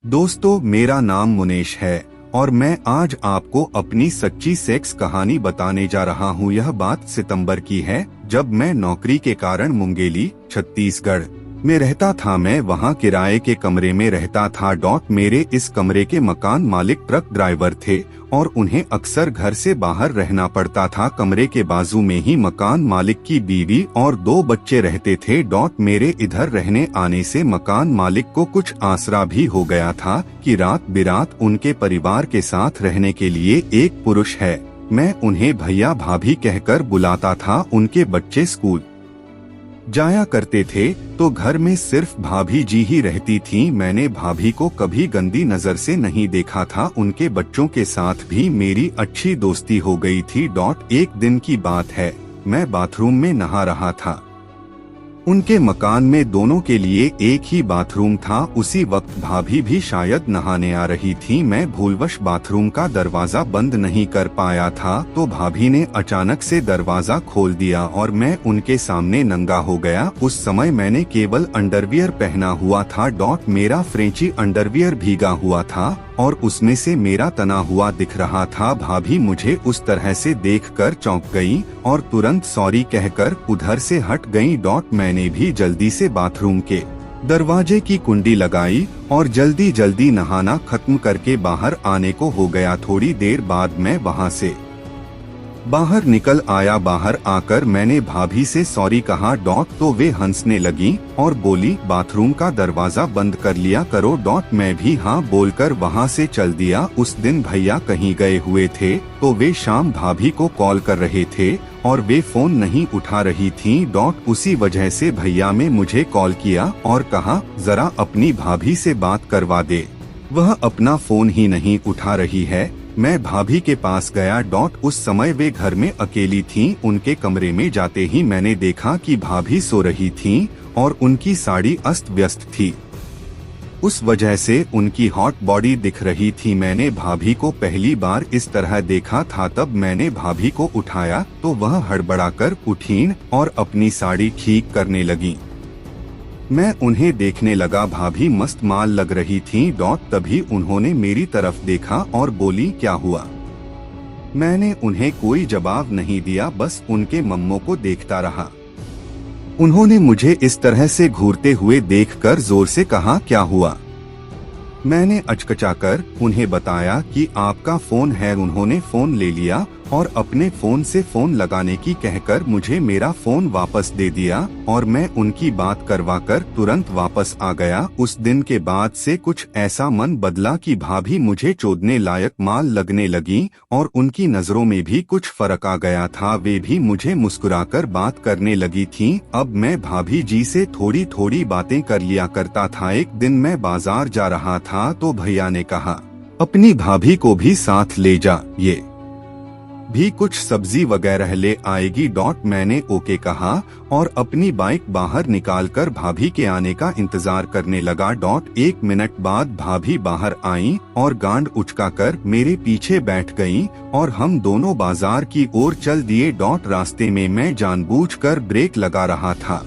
दोस्तों, मेरा नाम मुनेश है और मैं आज आपको अपनी सच्ची सेक्स कहानी बताने जा रहा हूँ। यह बात सितंबर की है, जब मैं नौकरी के कारण मुंगेली, छत्तीसगढ़ में रहता था। मैं वहाँ किराए के कमरे में रहता था। मेरे इस कमरे के मकान मालिक ट्रक ड्राइवर थे और उन्हें अक्सर घर से बाहर रहना पड़ता था। कमरे के बाजू में ही मकान मालिक की बीवी और 2 बच्चे रहते थे। मेरे इधर रहने आने से मकान मालिक को कुछ आसरा भी हो गया था कि रात बिरात उनके परिवार के साथ रहने के लिए एक पुरुष है। मैं उन्हें भैया भाभी कहकर बुलाता था। उनके बच्चे स्कूल जाया करते थे तो घर में सिर्फ भाभी जी ही रहती थीं। मैंने भाभी को कभी गंदी नजर से नहीं देखा था। उनके बच्चों के साथ भी मेरी अच्छी दोस्ती हो गई थी। एक दिन की बात है, मैं बाथरूम में नहा रहा था। उनके मकान में दोनों के लिए एक ही बाथरूम था। उसी वक्त भाभी भी शायद नहाने आ रही थी। मैं भूलवश बाथरूम का दरवाजा बंद नहीं कर पाया था तो भाभी ने अचानक से दरवाजा खोल दिया और मैं उनके सामने नंगा हो गया। उस समय मैंने केवल अंडरवियर पहना हुआ था। मेरा फ्रेंची अंडरवियर भीगा हुआ था और उसमें से मेरा तना हुआ दिख रहा था। भाभी मुझे उस तरह से देखकर चौंक गई और तुरंत सॉरी कहकर उधर से हट गई। मैंने भी जल्दी से बाथरूम के दरवाजे की कुंडी लगाई और जल्दी जल्दी नहाना खत्म करके बाहर आने को हो गया। थोड़ी देर बाद मैं वहां से बाहर निकल आया। बाहर आकर मैंने भाभी से सॉरी कहा। तो वे हंसने लगी और बोली, बाथरूम का दरवाजा बंद कर लिया करो। मैं भी हाँ बोलकर वहाँ से चल दिया। उस दिन भैया कहीं गए हुए थे तो वे शाम भाभी को कॉल कर रहे थे और वे फोन नहीं उठा रही थीं। उसी वजह से भैया ने मुझे कॉल किया और कहा, जरा अपनी भाभी से बात करवा दे, वह अपना फोन ही नहीं उठा रही है। मैं भाभी के पास गया। उस समय वे घर में अकेली थीं। उनके कमरे में जाते ही मैंने देखा कि भाभी सो रही थीं और उनकी साड़ी अस्त व्यस्त थी। उस वजह से उनकी हॉट बॉडी दिख रही थी। मैंने भाभी को पहली बार इस तरह देखा था। तब मैंने भाभी को उठाया तो वह हड़बड़ाकर उठीं और अपनी साड़ी ठीक करने लगी। मैं उन्हें देखने लगा। भाभी मस्त माल लग रही थीं। तभी उन्होंने मेरी तरफ देखा और बोली, क्या हुआ? मैंने उन्हें कोई जवाब नहीं दिया, बस उनके मम्मों को देखता रहा। उन्होंने मुझे इस तरह से घूरते हुए देखकर जोर से कहा, क्या हुआ? मैंने अचकचाकर उन्हें बताया कि आपका फोन है। उन्होंने फोन ले लिया और अपने फोन से फोन लगाने की कहकर मुझे मेरा फोन वापस दे दिया और मैं उनकी बात करवाकर तुरंत वापस आ गया। उस दिन के बाद से कुछ ऐसा मन बदला कि भाभी मुझे चोदने लायक माल लगने लगी और उनकी नजरों में भी कुछ फर्क आ गया था। वे भी मुझे मुस्कुराकर बात करने लगी थीं। अब मैं भाभी जी से थोड़ी थोड़ी बातें कर लिया करता था। एक दिन मैं बाजार जा रहा था तो भैया ने कहा, अपनी भाभी को भी साथ ले जा, ये भी कुछ सब्जी वगैरह ले आएगी। मैंने ओके कहा और अपनी बाइक बाहर निकालकर भाभी के आने का इंतजार करने लगा। 1 मिनट बाद भाभी बाहर आई और गांड उचकाकर मेरे पीछे बैठ गईं और हम दोनों बाजार की ओर चल दिए। रास्ते में मैं जानबूझकर ब्रेक लगा रहा था,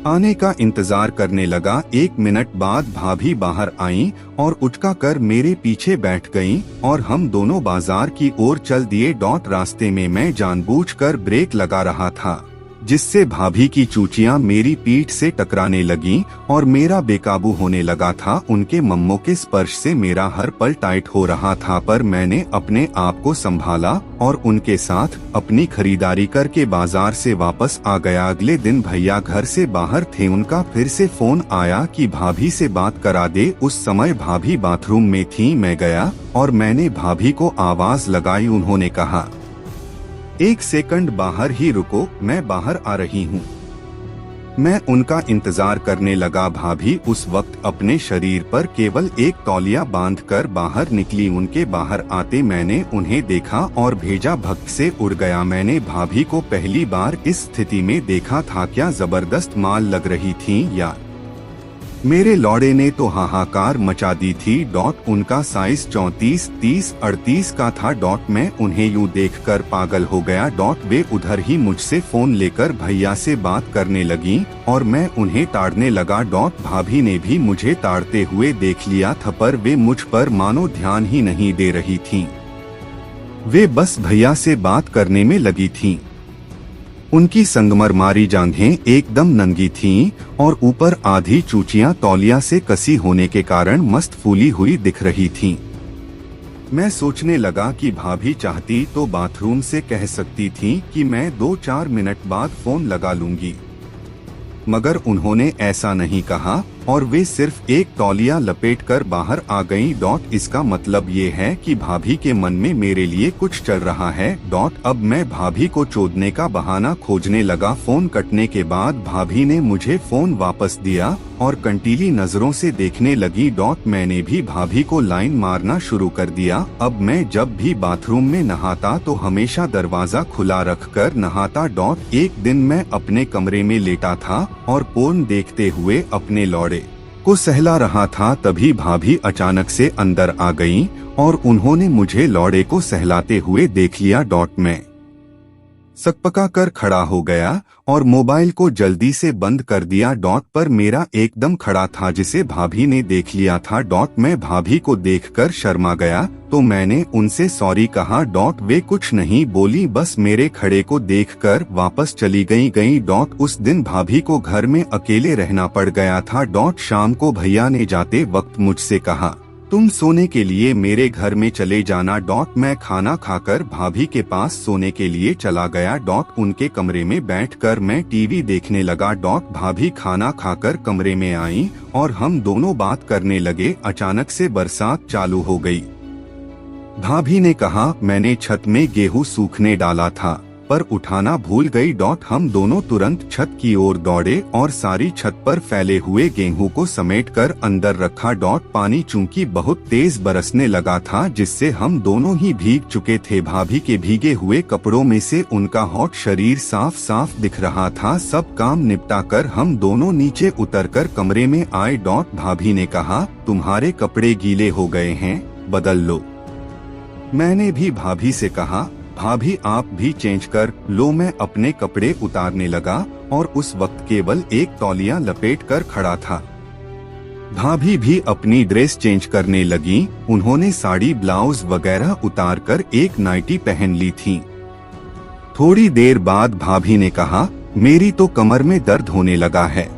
आने का इंतजार करने लगा। 1 मिनट बाद भाभी बाहर आईं और उठकाकर मेरे पीछे बैठ गईं और हम दोनों बाजार की ओर चल दिए। रास्ते में मैं जानबूझकर ब्रेक लगा रहा था, जिससे भाभी की चूचियां मेरी पीठ से टकराने लगीं और मेरा बेकाबू होने लगा था। उनके मम्मों के स्पर्श से मेरा हर पल टाइट हो रहा था, पर मैंने अपने आप को संभाला और उनके साथ अपनी खरीदारी करके बाजार से वापस आ गया। अगले दिन भैया घर से बाहर थे। उनका फिर से फोन आया कि भाभी से बात करा दे। उस समय भाभी बाथरूम में थी। मैं गया और मैंने भाभी को आवाज लगाई। उन्होंने कहा, 1 सेकंड बाहर ही रुको, मैं बाहर आ रही हूँ। मैं उनका इंतजार करने लगा। भाभी उस वक्त अपने शरीर पर केवल एक तौलिया बांधकर बाहर निकली। उनके बाहर आते मैंने उन्हें देखा और भेजा भक्त से उड़ गया। मैंने भाभी को पहली बार इस स्थिति में देखा था। क्या जबरदस्त माल लग रही थी यार। मेरे लौड़े ने तो हाहाकार मचा दी थी। उनका साइज 34, 30, 38 का था। मैं उन्हें यूं देखकर पागल हो गया। वे उधर ही मुझसे फोन लेकर भैया से बात करने लगी और मैं उन्हें ताड़ने लगा। भाभी ने भी मुझे ताड़ते हुए देख लिया था, पर वे मुझ पर मानो ध्यान ही नहीं दे रही थीं। वे बस भैया से बात करने में लगी थीं। उनकी संगमरमारी जांघें एकदम नंगी थीं और ऊपर आधी चूचियां तौलिया से कसी होने के कारण मस्त फूली हुई दिख रही थीं। मैं सोचने लगा कि भाभी चाहती तो बाथरूम से कह सकती थीं कि मैं 2-4 मिनट बाद फोन लगा लूंगी, मगर उन्होंने ऐसा नहीं कहा और वे सिर्फ एक तौलिया लपेटकर बाहर आ गईं। इसका मतलब ये है कि भाभी के मन में मेरे लिए कुछ चल रहा है। अब मैं भाभी को चोदने का बहाना खोजने लगा। फोन कटने के बाद भाभी ने मुझे फोन वापस दिया और कंटीली नजरों से देखने लगी। मैंने भी भाभी को लाइन मारना शुरू कर दिया। अब मैं जब भी बाथरूम में नहाता तो हमेशा दरवाजा खुला रखकर नहाता। एक दिन मैं अपने कमरे में लेटा था और पोर्न देखते हुए अपने लौड़े को सहला रहा था। तभी भाभी अचानक से अंदर आ गईं और उन्होंने मुझे लौड़े को सहलाते हुए देख लिया। मैं सकपका कर खड़ा हो गया और मोबाइल को जल्दी से बंद कर दिया। पर मेरा एकदम खड़ा था जिसे भाभी ने देख लिया था। मैं भाभी को देखकर शर्मा गया तो मैंने उनसे सॉरी कहा। वे कुछ नहीं बोली, बस मेरे खड़े को देखकर वापस चली गई। उस दिन भाभी को घर में अकेले रहना पड़ गया था। शाम को भैया ने जाते वक्त मुझसे कहा, तुम सोने के लिए मेरे घर में चले जाना। मैं खाना खाकर भाभी के पास सोने के लिए चला गया। उनके कमरे में बैठकर मैं टीवी देखने लगा। भाभी खाना खाकर कमरे में आई और हम दोनों बात करने लगे। अचानक से बरसात चालू हो गई। भाभी ने कहा, मैंने छत में गेहूं सूखने डाला था पर उठाना भूल गई। हम दोनों तुरंत छत की ओर दौड़े और सारी छत पर फैले हुए गेहूं को समेटकर अंदर रखा। पानी चूंकि बहुत तेज बरसने लगा था जिससे हम दोनों ही भीग चुके थे। भाभी के भीगे हुए कपड़ों में से उनका हॉट शरीर साफ साफ दिख रहा था। सब काम निपटाकर हम दोनों नीचे उतरकर कमरे में आए। भाभी ने कहा, तुम्हारे कपड़े गीले हो गए हैं, बदल लो। मैंने भी भाभी से कहा, भाभी आप भी चेंज कर लो। मैं अपने कपड़े उतारने लगा और उस वक्त केवल एक तौलिया लपेट कर खड़ा था। भाभी भी अपनी ड्रेस चेंज करने लगी। उन्होंने साड़ी ब्लाउज वगैरह उतारकर एक नाइटी पहन ली थी। थोड़ी देर बाद भाभी ने कहा, मेरी तो कमर में दर्द होने लगा है।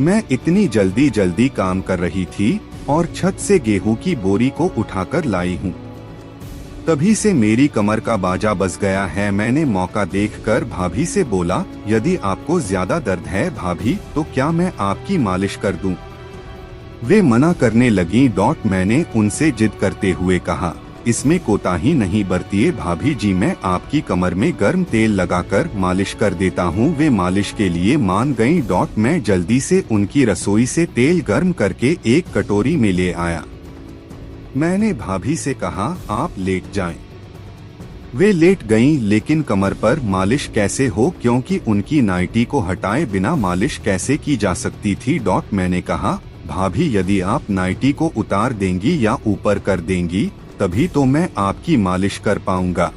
मैं इतनी जल्दी काम कर रही थी और छत से गेहूं की बोरी को उठाकर लाई हूँ, तभी से मेरी कमर का बाजा बज गया है। मैंने मौका देखकर भाभी से बोला, यदि आपको ज्यादा दर्द है भाभी तो क्या मैं आपकी मालिश कर दूं? वे मना करने लगी। मैंने उनसे जिद करते हुए कहा, इसमें कोताही नहीं बरतिए भाभी जी, मैं आपकी कमर में गर्म तेल लगाकर मालिश कर देता हूँ। वे मालिश के लिए मान गयी। मैं जल्दी से उनकी रसोई से तेल गर्म करके एक कटोरी में ले आया। मैंने भाभी से कहा, आप लेट जाएं। वे लेट गईं, लेकिन कमर पर मालिश कैसे हो, क्योंकि उनकी नाइटी को हटाए बिना मालिश कैसे की जा सकती थी। मैंने कहा, भाभी यदि आप नाइटी को उतार देंगी या ऊपर कर देंगी तभी तो मैं आपकी मालिश कर पाऊंगा।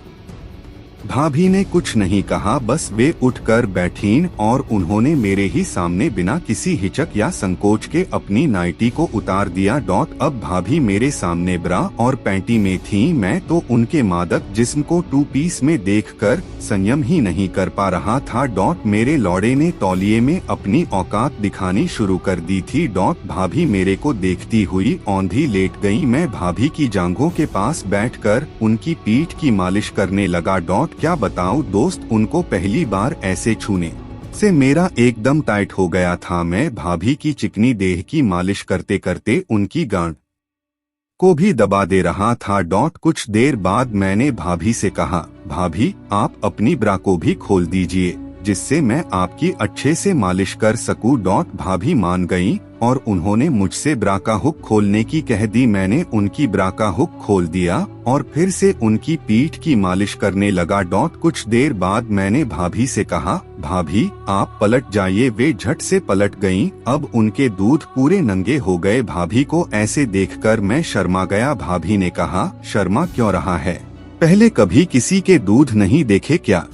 भाभी ने कुछ नहीं कहा, बस वे उठकर बैठीं और उन्होंने मेरे ही सामने बिना किसी हिचक या संकोच के अपनी नाइटी को उतार दिया। अब भाभी मेरे सामने ब्रा और पैंटी में थीं। मैं तो उनके मादक जिस्म को 2 पीस में देखकर संयम ही नहीं कर पा रहा था। मेरे लौड़े ने तौलिए में अपनी औकात दिखानी शुरू कर दी थी। भाभी मेरे को देखती हुई औंधी लेट गई। मैं भाभी की जांघों के पास बैठकर उनकी पीठ की मालिश करने लगा। क्या बताऊं दोस्त, उनको पहली बार ऐसे छूने से मेरा एकदम टाइट हो गया था। मैं भाभी की चिकनी देह की मालिश करते करते उनकी गांठ को भी दबा दे रहा था। कुछ देर बाद मैंने भाभी से कहा, भाभी आप अपनी ब्रा को भी खोल दीजिए। जिससे मैं आपकी अच्छे से मालिश कर सकूं। भाभी मान गई और उन्होंने मुझसे ब्रा का हुक खोलने की कह दी। मैंने उनकी ब्रा का हुक खोल दिया और फिर से उनकी पीठ की मालिश करने लगा। कुछ देर बाद मैंने भाभी से कहा, भाभी आप पलट जाइए। वे झट से पलट गईं। अब उनके दूध पूरे नंगे हो गए। भाभी को ऐसे देखकर मैं शर्मा गया। भाभी ने कहा, शर्मा क्यों रहा है, पहले कभी किसी के दूध नहीं देखे क्या?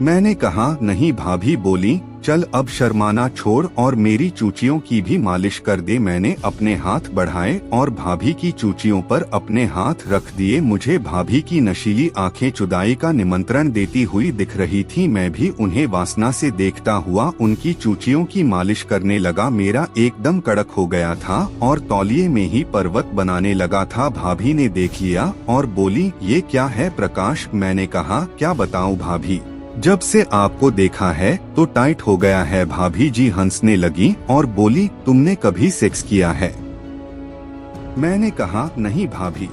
मैंने कहा नहीं। भाभी बोली, चल अब शर्माना छोड़ और मेरी चूचियों की भी मालिश कर दे। मैंने अपने हाथ बढ़ाए और भाभी की चूचियों पर अपने हाथ रख दिए। मुझे भाभी की नशीली आंखें जुदाई का निमंत्रण देती हुई दिख रही थी। मैं भी उन्हें वासना से देखता हुआ उनकी चूचियों की मालिश करने लगा। मेरा एकदम कड़क हो गया था और तौलिए में ही पर्वत बनाने लगा था। भाभी ने देख लिया और बोली, ये क्या है प्रकाश? मैंने कहा, क्या बताऊं भाभी, जब से आपको देखा है तो टाइट हो गया है। भाभी जी हंसने लगी और बोली, तुमने कभी सेक्स किया है? मैंने कहा, नहीं भाभी,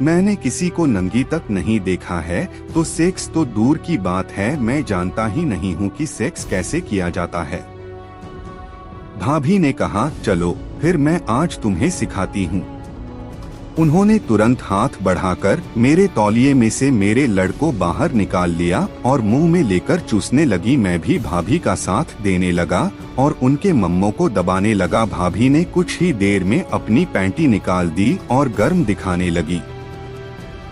मैंने किसी को नंगी तक नहीं देखा है। तो सेक्स तो दूर की बात है, मैं जानता ही नहीं हूँ कि सेक्स कैसे किया जाता है। भाभी ने कहा, चलो फिर मैं आज तुम्हें सिखाती हूँ। उन्होंने तुरंत हाथ बढ़ाकर मेरे तौलिए में से मेरे लड़ को बाहर निकाल लिया और मुंह में लेकर चूसने लगी। मैं भी भाभी का साथ देने लगा और उनके मम्मों को दबाने लगा। भाभी ने कुछ ही देर में अपनी पैंटी निकाल दी और गर्म दिखाने लगी।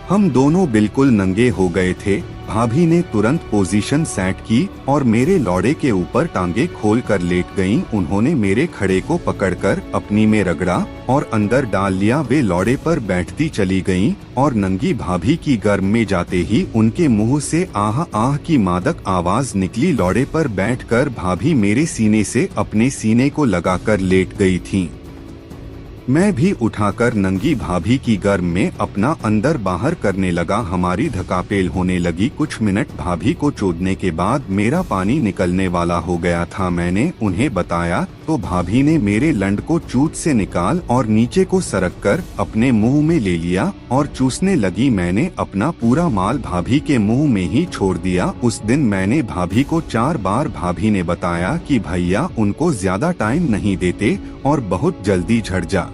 हम दोनों बिल्कुल नंगे हो गए थे। भाभी ने तुरंत पोजीशन सेट की और मेरे लौड़े के ऊपर टांगे खोलकर लेट गईं। उन्होंने मेरे खड़े को पकड़कर अपनी में रगड़ा और अंदर डाल लिया। वे लौड़े पर बैठती चली गईं और नंगी भाभी की गर्म में जाते ही उनके मुंह से आह आह की मादक आवाज निकली। लौड़े पर बैठकर भाभी मेरे सीने से अपने सीने को लगाकर लेट गई थीं। मैं भी उठाकर नंगी भाभी की गर्म में अपना अंदर बाहर करने लगा। हमारी धकापेल होने लगी। कुछ मिनट भाभी को चोदने के बाद मेरा पानी निकलने वाला हो गया था। मैंने उन्हें बताया तो भाभी ने मेरे लंड को चूत से निकाल और नीचे को सरक कर अपने मुंह में ले लिया और चूसने लगी। मैंने अपना पूरा माल भाभी के मुंह में ही छोड़ दिया। उस दिन मैंने भाभी को 4 बार भाभी ने बताया कि भैया उनको ज्यादा टाइम नहीं देते और बहुत जल्दी झड़ जा।